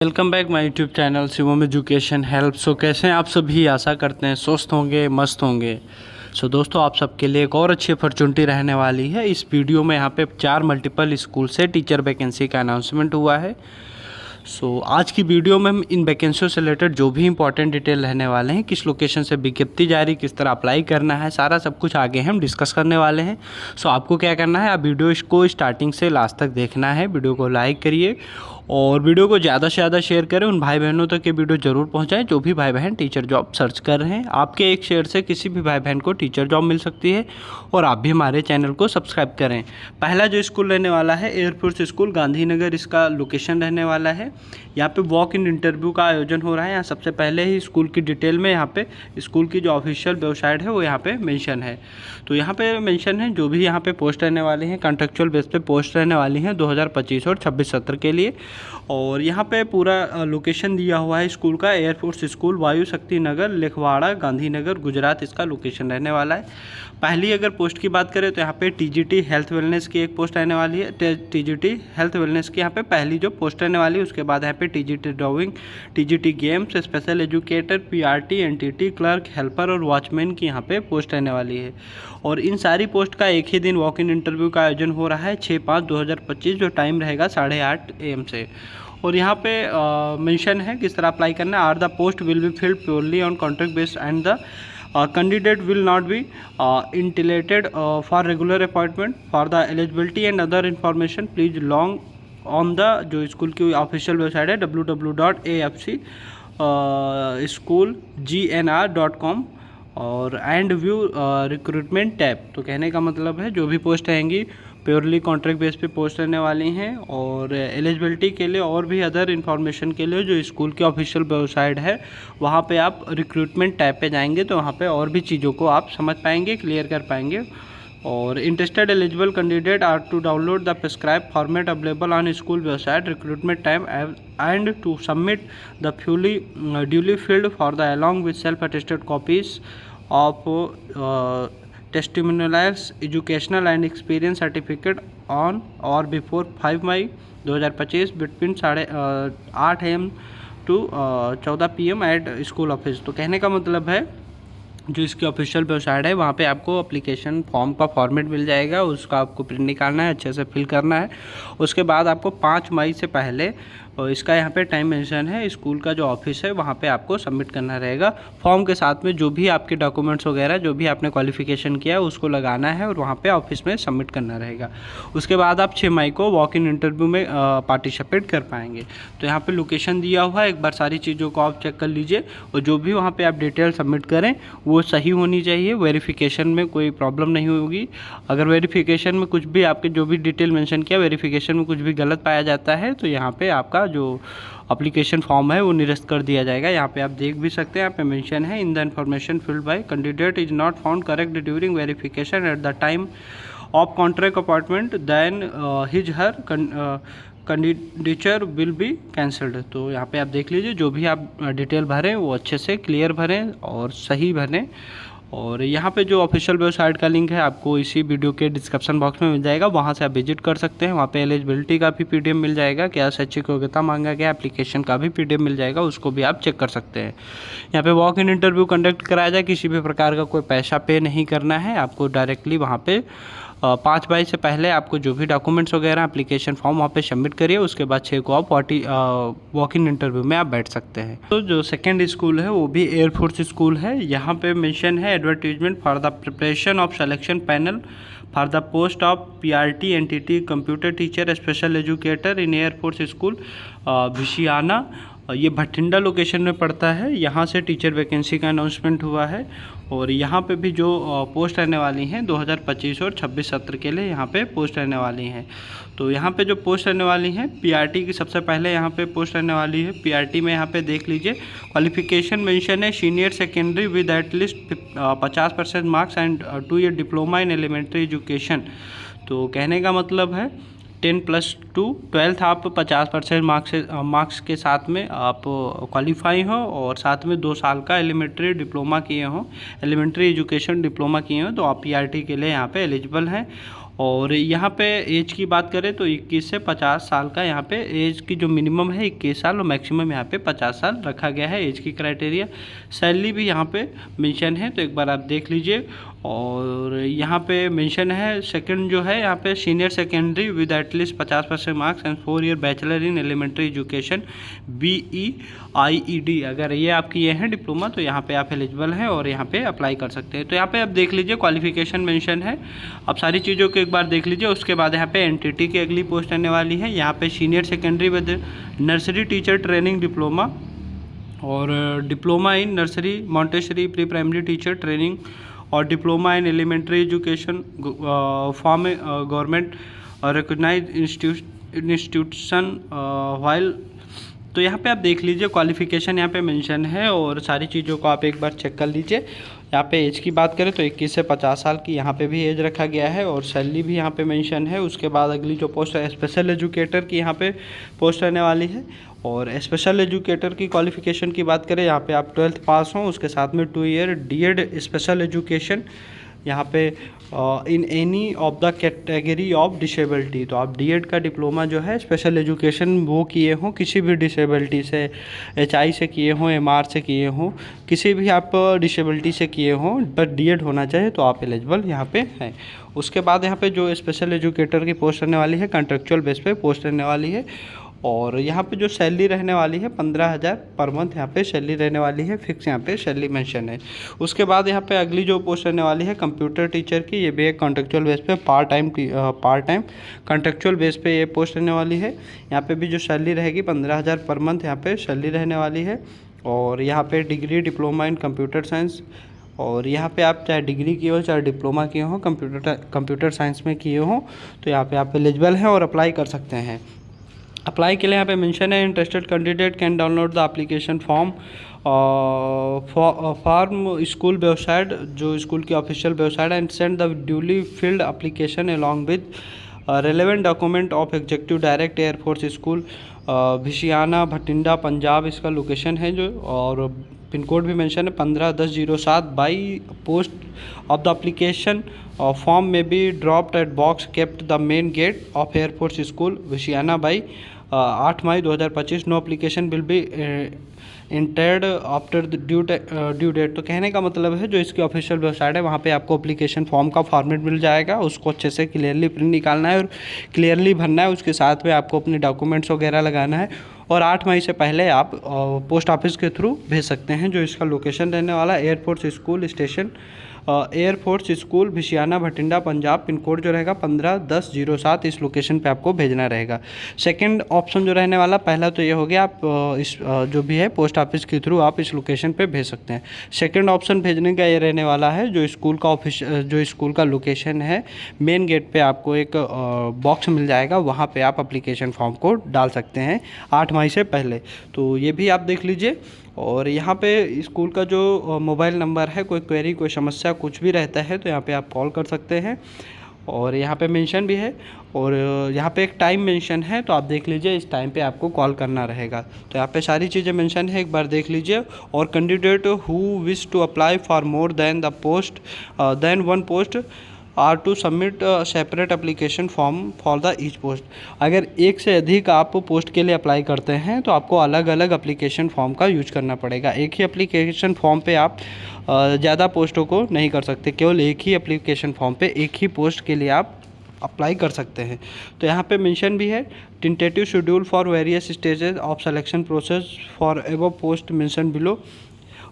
Welcome back my YouTube channel Shivam education help. So कैसे हैं आप सभी? आशा करते हैं स्वस्थ होंगे, मस्त होंगे। सो दोस्तों, आप सबके लिए एक और अच्छी अपॉर्चुनिटी रहने वाली है। इस वीडियो में यहाँ पे 4 मल्टीपल स्कूल से टीचर वैकेंसी का अनाउंसमेंट हुआ है। सो आज की वीडियो में हम इन वैकेंसियों से रिलेटेड जो भी इंपॉर्टेंट डिटेल रहने वाले हैं, किस लोकेशन से विज्ञप्ति जारी, किस तरह अप्लाई करना है, सारा सब कुछ आगे हम डिस्कस करने वाले हैं। सो आपको क्या करना है, आप वीडियो को स्टार्टिंग से लास्ट तक देखना है। वीडियो को लाइक करिए और वीडियो को ज़्यादा से ज़्यादा शेयर करें। उन भाई बहनों तक ये वीडियो ज़रूर पहुंचाएं जो भी भाई बहन टीचर जॉब सर्च कर रहे हैं। आपके एक शेयर से किसी भी भाई बहन को टीचर जॉब मिल सकती है और आप भी हमारे चैनल को सब्सक्राइब करें। पहला जो स्कूल रहने वाला है एयरफोर्स स्कूल गांधीनगर, इसका लोकेशन रहने वाला है। यहाँ पे वॉक इन इंटरव्यू का आयोजन हो रहा है। यहाँ सबसे पहले ही स्कूल की डिटेल में यहाँ पे स्कूल की जो ऑफिशियल वेबसाइट है वो यहाँ पे मेंशन है। तो यहाँ पे मेंशन है जो भी यहाँ पे पोस्ट रहने वाले हैं, कॉन्ट्रेक्चुअल बेस पे पोस्ट रहने वाली हैं 2025 और 26 सत्र के लिए। और यहाँ पे पूरा लोकेशन दिया हुआ है स्कूल का, एयरफोर्स स्कूल, वायु शक्ति नगर, लिखवाड़ा, गांधीनगर, गुजरात इसका लोकेशन रहने वाला है। पहली अगर पोस्ट की बात करें तो यहाँ पे टीजीटी हेल्थ वेलनेस की एक पोस्ट रहने वाली है। टीजीटी हेल्थ वेलनेस की यहाँ पे पहली जो पोस्ट रहने वाली है। उसके बाद यहाँ पे TGT drawing, TGT games, special educator, PRT, NTT, clerk, helper और वॉचमैन की यहाँ पे पोस्ट रहने वाली है। और इन सारी पोस्ट का एक ही दिन वॉक इन इंटरव्यू का आयोजन हो रहा है 6/5/2025, जो टाइम रहेगा 8:30 AM से। और यहाँ पे मेंशन है किस तरह अप्लाई करना है। Are the post will be filled purely on contract based and the candidate will not be intimidated for regular appointment. For the eligibility and other information please log on the जो school की official website है www.afcschoolgnr.com और and view recruitment tab. तो कहने का मतलब है जो भी पोस्ट रहेंगी प्योरली कॉन्ट्रैक्ट बेस पे पोस्ट रहने वाली हैं। और एलिजिबिलिटी के लिए और भी अदर इन्फॉर्मेशन के लिए जो स्कूल की ऑफिशियल वेबसाइट है वहाँ पे आप रिक्रूटमेंट टैब पे जाएंगे तो वहाँ पे और भी चीज़ों को आप समझ पाएंगे, क्लियर कर पाएंगे। और interested eligible candidate are to download the prescribe format available on school website recruitment time and to submit the duly filled for the along with self attested copies of testimonials, educational and experience certificate on or before 5 May 2025 between 8 AM to 14 PM at school office. तो कहने का मतलब है जो इसकी official website है वहाँ पे आपको एप्लीकेशन फॉर्म का फॉर्मेट मिल जाएगा, उसका आपको प्रिंट निकालना है, अच्छे से फिल करना है। उसके बाद आपको 5 मई से पहले और इसका यहाँ पे टाइम मेंशन है, स्कूल का जो ऑफिस है वहाँ पे आपको सबमिट करना रहेगा। फॉर्म के साथ में जो भी आपके डॉक्यूमेंट्स वगैरह जो भी आपने क्वालिफिकेशन किया है उसको लगाना है और वहाँ पे ऑफिस में सबमिट करना रहेगा। उसके बाद आप 6 मई को वॉक इन इंटरव्यू में पार्टिसिपेट कर पाएंगे। तो यहाँ पे लोकेशन दिया हुआ है, एक बार सारी चीज़ों को आप चेक कर लीजिए और जो भी वहाँ पर आप डिटेल सबमिट करें वो सही होनी चाहिए। वेरिफिकेशन में कोई प्रॉब्लम नहीं होगी। अगर वेरिफिकेशन में कुछ भी आपके जो भी डिटेल मेंशन किया वेरिफिकेशन में कुछ भी गलत पाया जाता है तो यहाँ पे आपका जो एप्लीकेशन फॉर्म है वो निरस्त कर दिया जाएगा। यहाँ पे आप देख भी सकते हैं, यहाँ पे मेंशन है in the information filled by candidate is not found correct during verification at the time of contract appointment then his her candidature will be cancelled. तो यहाँ पे आप देख लीजिए जो भी आप डिटेल भरें वो अच्छे से क्लियर भरें और सही भरें। और यहाँ पे जो ऑफिशियल वेबसाइट का लिंक है आपको इसी वीडियो के डिस्क्रिप्शन बॉक्स में मिल जाएगा, वहाँ से आप विजिट कर सकते हैं। वहाँ पे एलिजिबिलिटी का भी PDF मिल जाएगा, क्या शैक्षिक योग्यता मांगा गया, एप्लीकेशन का भी PDF मिल जाएगा, उसको भी आप चेक कर सकते हैं। यहाँ पे वॉक इन इंटरव्यू कंडक्ट कराया जाए, किसी भी प्रकार का कोई पैसा पे नहीं करना है आपको, डायरेक्टली वहाँ पे 5 मई से पहले आपको जो भी डॉक्यूमेंट्स वगैरह एप्लीकेशन फॉर्म वहाँ पे सबमिट करिए। उसके बाद 6 को आप वॉक इन इंटरव्यू में आप बैठ सकते हैं। तो जो सेकंड स्कूल है वो भी एयरफोर्स स्कूल है। यहाँ पे मेंशन है advertisement for the preparation of selection panel for the post of PRT NTT computer teacher special educator in air force school Bhisiana. ये भटिंडा लोकेशन में पड़ता है। यहाँ से टीचर वैकेंसी का अनाउंसमेंट हुआ है और यहाँ पे भी जो पोस्ट रहने वाली हैं 2025 और 26 सत्र के लिए यहाँ पे पोस्ट रहने वाली हैं। तो यहाँ पे जो पोस्ट रहने वाली हैं पीआरटी की सबसे पहले यहाँ पे पोस्ट रहने वाली है। पीआरटी में यहाँ पे देख लीजिए क्वालिफिकेशन मेंशन है senior secondary with at least 50% marks and 2 year diploma in elementary education. तो कहने का मतलब है 10+2 12th आप 50% मार्क्स के साथ में आप क्वालिफाई हो और साथ में 2 साल का एलिमेंट्री डिप्लोमा किए हों, एलिमेंट्री एजुकेशन डिप्लोमा किए हों तो आप पीआरटी के लिए यहाँ पे एलिजिबल हैं। और यहाँ पे एज की बात करें तो 21 से 50 साल का यहाँ पे एज की जो मिनिमम है 21 साल और मैक्सिमम यहाँ पे 50 साल रखा गया है एज की क्राइटेरिया। सैलरी भी यहाँ पे मेंशन है, तो एक बार आप देख लीजिए। और यहाँ पे मेंशन है सेकंड जो है यहाँ पे senior secondary with at least 50% marks and 4 year bachelor in elementary education BE/IED, अगर ये आप किए हैं डिप्लोमा तो यहाँ पे आप एलिजिबल हैं और यहाँ पे अप्लाई कर सकते हैं। तो यहाँ पे आप देख लीजिए क्वालिफिकेशन मेंशन है, आप सारी चीज़ों को एक बार देख लीजिए। उसके बाद यहाँ पे एनटीटी की अगली पोस्ट आने वाली है, यहाँ पे senior secondary with nursery teacher training diploma और diploma in nursery Montessori pre primary teacher training और diploma in elementary education from government recognised institution while. तो यहाँ पे आप देख लीजिए क्वालिफिकेशन यहाँ पे मेंशन है और सारी चीज़ों को आप एक बार चेक कर लीजिए। यहाँ पे एज की बात करें तो 21 से 50 साल की यहाँ पे भी एज रखा गया है और सैलरी भी यहाँ पे मेंशन है। उसके बाद अगली जो पोस्ट है स्पेशल एजुकेटर की यहाँ पे पोस्ट रहने वाली है और स्पेशल एजुकेटर की क्वालिफिकेशन की बात करें यहाँ पे आप 12th पास हों, उसके साथ में 2 ईयर DED स्पेशल एजुकेशन यहाँ पे in any of the category of disability. तो आप DED का डिप्लोमा जो है स्पेशल एजुकेशन वो किए हों किसी भी डिसेबिलिटी से, HI से किए हों, MR से किए हों, किसी भी आप डिसेबिलिटी से किए हों, बट DED होना चाहिए तो आप एलिजिबल यहाँ पे हैं। उसके बाद यहाँ पे जो स्पेशल एजुकेटर की पोस्ट रहने वाली है कॉन्ट्रेक्चुअल बेस पे पोस्ट रहने वाली है और यहाँ पे जो सैलरी रहने वाली है 15,000 पर मंथ यहाँ पे सैलरी रहने वाली है, फिक्स यहाँ पे सैलरी मेंशन है। उसके बाद यहाँ पे अगली जो पोस्ट रहने वाली है कंप्यूटर टीचर की, ये भी एक कॉन्ट्रेक्चुअल बेस पे पार्ट टाइम कॉन्ट्रेक्चुअल बेस पे ये पोस्ट रहने वाली है। यहाँ पे भी जो सैलरी रहेगी 15,000 पर मंथ यहाँ पे सैलरी रहने वाली है और यहाँ पे degree diploma in computer science और यहाँ पे आप चाहे डिग्री किए हो चाहे डिप्लोमा किए हो कंप्यूटर साइंस में किए हो तो यहाँ पे आप एलिजिबल हैं और अप्लाई कर सकते हैं। अप्लाई के लिए यहाँ पे मेंशन है interested candidate can download the application form from school website, जो स्कूल की official website, and send the duly filled application along with relevant document of executive direct air force school Bhisiana Bathinda Punjab इसका लोकेशन है जो, और पिन कोड भी mention है 151007। By post of the application form में be dropped at box kept the main gate of air force school Bhisiana by 8 May 2025। No application will be entered after the due date. तो कहने का मतलब है जो इसकी ऑफिशियल वेबसाइट है वहाँ पे आपको एप्लीकेशन फॉर्म का फॉर्मेट मिल जाएगा, उसको अच्छे से क्लियरली प्रिंट निकालना है और क्लियरली भरना है। उसके साथ में आपको अपने डॉक्यूमेंट्स वगैरह लगाना है और 8 मई से पहले आप पोस्ट ऑफिस के थ्रू भेज सकते हैं। जो इसका लोकेशन रहने वाला है air force school station air force school Bhisiana Bathinda Punjab, pin code जो रहेगा 151007, इस लोकेशन पे आपको भेजना रहेगा। सेकंड ऑप्शन जो रहने वाला, पहला तो ये हो गया आप इस जो भी है पोस्ट ऑफिस के थ्रू आप इस लोकेशन पे भेज सकते हैं। सेकंड ऑप्शन भेजने का ये रहने वाला है जो स्कूल का ऑफिस जो स्कूल का लोकेशन है मेन गेट पे आपको एक बॉक्स मिल जाएगा, वहाँ पे आप अप्लीकेशन फॉर्म को डाल सकते हैं 8 मई से पहले। तो ये भी आप देख लीजिए। और यहाँ पे स्कूल का जो मोबाइल नंबर है, कोई क्वेरी कोई समस्या कुछ भी रहता है तो यहाँ पे आप कॉल कर सकते हैं और यहाँ पे मेंशन भी है और यहाँ पे एक टाइम मेंशन है, तो आप देख लीजिए इस टाइम पे आपको कॉल करना रहेगा। तो यहाँ पे सारी चीज़ें मेंशन है, एक बार देख लीजिए। और candidate who wish to apply for more than the post than one post are to submit separate application form for the each post. अगर एक से अधिक आप पोस्ट के लिए अप्लाई करते हैं तो आपको अलग अलग एप्लीकेशन फॉर्म का यूज करना पड़ेगा। एक ही एप्लीकेशन फॉर्म पे आप ज़्यादा पोस्टों को नहीं कर सकते, केवल एक ही एप्लीकेशन फॉर्म पे एक ही पोस्ट के लिए आप अप्लाई कर सकते हैं। तो यहाँ पे मेंशन भी है tentative schedule for various stages of selection process for above post mention below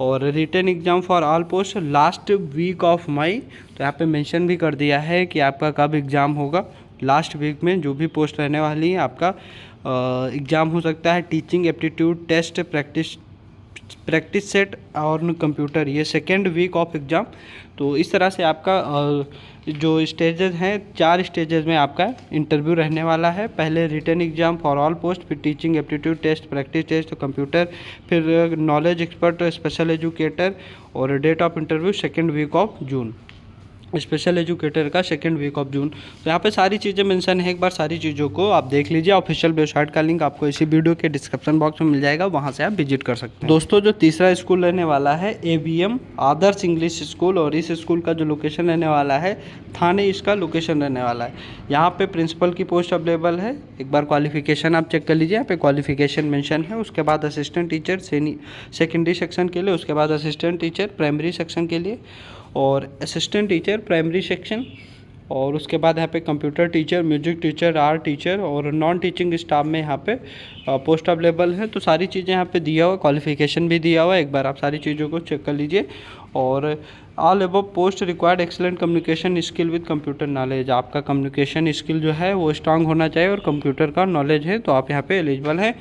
और written exam for all post last week of May. तो यहाँ पे मेंशन भी कर दिया है कि आपका कब एग्ज़ाम होगा। लास्ट वीक में जो भी पोस्ट रहने वाली है आपका एग्ज़ाम हो सकता है। Teaching aptitude test practice set और कंप्यूटर, ये सेकेंड वीक ऑफ एग्ज़ाम। तो इस तरह से आपका जो स्टेजेस हैं 4 स्टेजेस में आपका इंटरव्यू रहने वाला है। पहले written exam for all post, फिर teaching aptitude test practice test computer, फिर नॉलेज एक्सपर्ट स्पेशल एजुकेटर और date of interview second week of June. Special educator का 2nd वीक ऑफ जून। तो यहाँ पे सारी चीज़ें मेंशन है, एक बार सारी चीज़ों को आप देख लीजिए। ऑफिशियल वेबसाइट का लिंक आपको इसी वीडियो के डिस्क्रिप्शन बॉक्स में मिल जाएगा, वहाँ से आप विजिट कर सकते हैं। दोस्तों जो तीसरा स्कूल रहने वाला है ABM आदर्श इंग्लिश स्कूल, और इस स्कूल का जो लोकेशन रहने वाला है थाने, इसका लोकेशन रहने वाला है। यहाँ पे प्रिंसिपल की पोस्ट अवेलेबल है, एक बार क्वालिफिकेशन आप चेक कर लीजिए। यहाँ पे क्वालिफिकेशन मेंशन है। उसके बाद असिस्टेंट टीचर सेकेंडरी सेक्शन के लिए, उसके बाद असिस्टेंट टीचर प्राइमरी सेक्शन के लिए, और असिस्टेंट टीचर प्राइमरी सेक्शन, और उसके बाद यहाँ पे computer teacher, music teacher, art teacher और नॉन टीचिंग स्टाफ में यहाँ पे पोस्ट अवेलेबल है। तो सारी चीज़ें यहाँ पे दिया हुआ, क्वालिफिकेशन भी दिया हुआ है, एक बार आप सारी चीज़ों को चेक कर लीजिए। और all above post required excellent communication skill with computer knowledge. आपका कम्युनिकेशन स्किल जो है वो स्ट्रांग होना चाहिए और कंप्यूटर का नॉलेज है, तो आप यहाँ पे एलिजिबल हैं।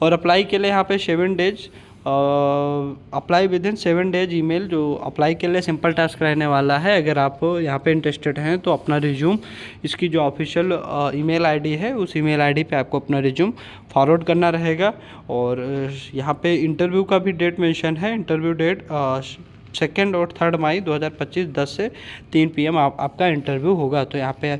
और अप्लाई के लिए यहाँ पे 7 days apply with in 7 days email. जो अप्लाई के लिए सिंपल टास्क रहने वाला है। अगर आप यहाँ पे इंटरेस्टेड हैं तो अपना रिज्यूम, इसकी जो ऑफिशियल ईमेल आईडी है उस ईमेल आईडी पे आपको अपना रिज्यूम फॉरवर्ड करना रहेगा। और यहाँ पे इंटरव्यू का भी डेट मेंशन है। इंटरव्यू डेट 2 और 3 मई 2025 10 से 3 PM आपका इंटरव्यू होगा। तो यहाँ पे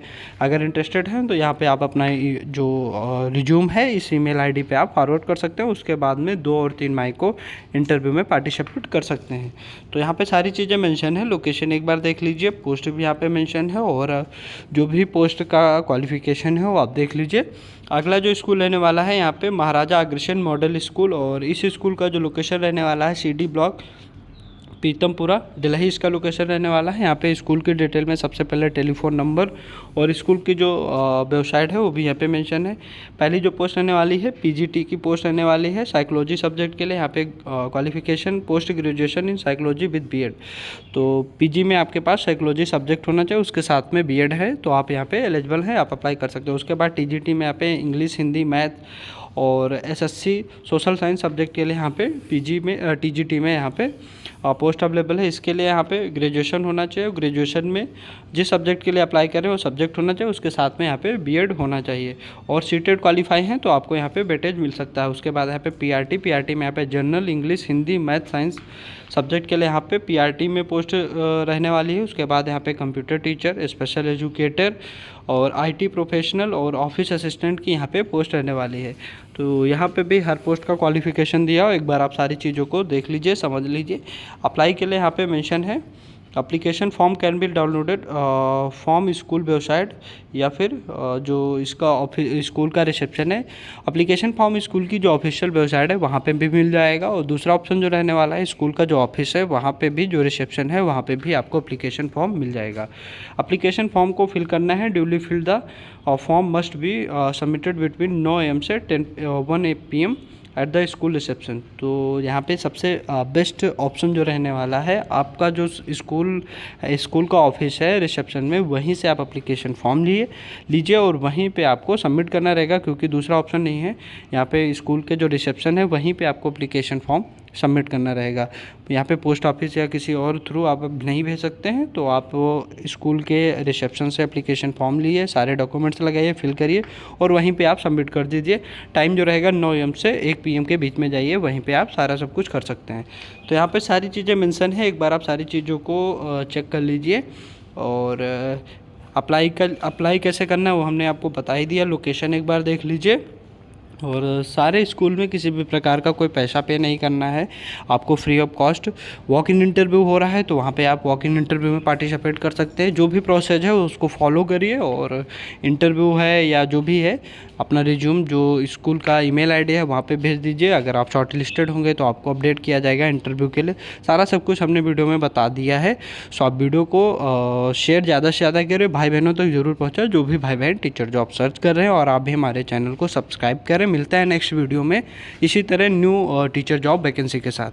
अगर इंटरेस्टेड हैं तो यहाँ पे आप अपना जो रिज्यूम है इस ईमेल आईडी पे आप फॉरवर्ड कर सकते हैं। उसके बाद में 2 और 3 मई को इंटरव्यू में पार्टिसिपेट कर सकते हैं। तो यहाँ पे सारी चीज़ें मेंशन है। लोकेशन एक बार देख लीजिए, पोस्ट भी यहाँ पे मेंशन है, और जो भी पोस्ट का क्वालिफिकेशन है वो आप देख लीजिए। अगला जो स्कूल रहने वाला है यहाँ पे महाराजा अग्रसेन मॉडल स्कूल, और इस स्कूल का जो लोकेशन रहने वाला है CD ब्लॉक पीतमपुरा दिल्ली, इसका लोकेशन रहने वाला है। यहाँ पे स्कूल की डिटेल में सबसे पहले टेलीफोन नंबर और स्कूल की जो वेबसाइट है वो भी यहाँ पे मेंशन है। पहली जो पोस्ट रहने वाली है PGT की पोस्ट रहने वाली है साइकोलॉजी सब्जेक्ट के लिए। यहाँ पे qualification post graduation in psychology with BEd। तो PG में आपके पास साइकोलॉजी सब्जेक्ट होना चाहिए, उसके साथ में BEd है, तो आप यहाँ पे एलिजिबल हैं, आप अप्लाई कर सकते हो। उसके बाद TGT में यहाँ पे इंग्लिश, हिंदी, मैथ और SSC सोशल साइंस सब्जेक्ट के लिए यहाँ पे PG में TGT में यहाँ पे पोस्ट अवेलेबल है। इसके लिए यहाँ पे ग्रेजुएशन होना चाहिए। ग्रेजुएशन में जिस सब्जेक्ट के लिए अप्लाई करें वो सब्जेक्ट होना चाहिए, उसके साथ में यहाँ पे BEd होना चाहिए। और सीटेड क्वालिफाई हैं तो आपको यहाँ पे वेटेज मिल सकता है। उसके बाद यहाँ पे PRT में यहाँ पे general, English, Hindi, math, science subject के लिए यहाँ पे PRT में पोस्ट रहने वाली है। उसके बाद यहाँ पे कंप्यूटर टीचर, स्पेशल एजुकेटर और IT प्रोफेशनल और ऑफिस असिस्टेंट की यहाँ पे पोस्ट रहने वाली है। तो यहाँ पे भी हर पोस्ट का क्वालिफिकेशन दिया हो, एक बार आप सारी चीज़ों को देख लीजिए, समझ लीजिए। अप्लाई के लिए यहाँ पे मेंशन है application form can be downloaded from school website, या फिर जो इसका स्कूल का रिसेप्शन है एप्लीकेशन फॉर्म स्कूल की जो ऑफिशियल वेबसाइट है वहाँ पे भी मिल जाएगा। और दूसरा ऑप्शन जो रहने वाला है स्कूल का जो ऑफिस है वहाँ पे भी जो रिसेप्शन है वहाँ पे भी आपको एप्लीकेशन फॉर्म मिल जाएगा। एप्लीकेशन फॉर्म को फिल करना है। Duly fill the form must be submitted between 9 AM से 1 PM at the school reception. तो यहाँ पे सबसे बेस्ट ऑप्शन जो रहने वाला है, आपका जो स्कूल का ऑफिस है रिसेप्शन में, वहीं से आप एप्लीकेशन फॉर्म लीजिए और वहीं पे आपको सबमिट करना रहेगा, क्योंकि दूसरा ऑप्शन नहीं है। यहाँ पे स्कूल के जो रिसेप्शन है वहीं पे आपको एप्लीकेशन फॉर्म सबमिट करना रहेगा। यहाँ पे पोस्ट ऑफिस या किसी और थ्रू आप नहीं भेज सकते हैं, तो आप वो स्कूल के रिसेप्शन से एप्लीकेशन फॉर्म लिए, सारे डॉक्यूमेंट्स लगाइए, फिल करिए और वहीं पे आप सबमिट कर दीजिए। टाइम जो रहेगा 9 AM से 1 PM के बीच में जाइए, वहीं पे आप सारा सब कुछ कर सकते हैं। तो यहाँ पे सारी चीज़ें मेंशन है, एक बार आप सारी चीज़ों को चेक कर लीजिए। और अप्लाई कैसे करना है वो हमने आपको बता ही दिया। लोकेशन एक बार देख लीजिए। और सारे स्कूल में किसी भी प्रकार का कोई पैसा पे नहीं करना है, आपको free of cost walk in interview हो रहा है, तो वहाँ पे आप वॉक इन इंटरव्यू में पार्टिसिपेट कर सकते हैं। जो भी प्रोसेस है उसको फॉलो करिए, और इंटरव्यू है या जो भी है अपना रिज्यूम जो स्कूल का ईमेल आईडी है वहाँ पे भेज दीजिए। अगर आप शॉर्ट लिस्टेड होंगे तो आपको अपडेट किया जाएगा इंटरव्यू के लिए। सारा सब कुछ हमने वीडियो में बता दिया है। सो आप वीडियो को शेयर ज़्यादा से ज़्यादा करें, भाई बहनों तक जरूर पहुँचाए, जो भी भाई बहन टीचर जॉब सर्च कर रहे हैं। और आप भी हमारे चैनल को सब्सक्राइब करें। मिलता है नेक्स्ट वीडियो में इसी तरह न्यू टीचर जॉब वैकेंसी के साथ।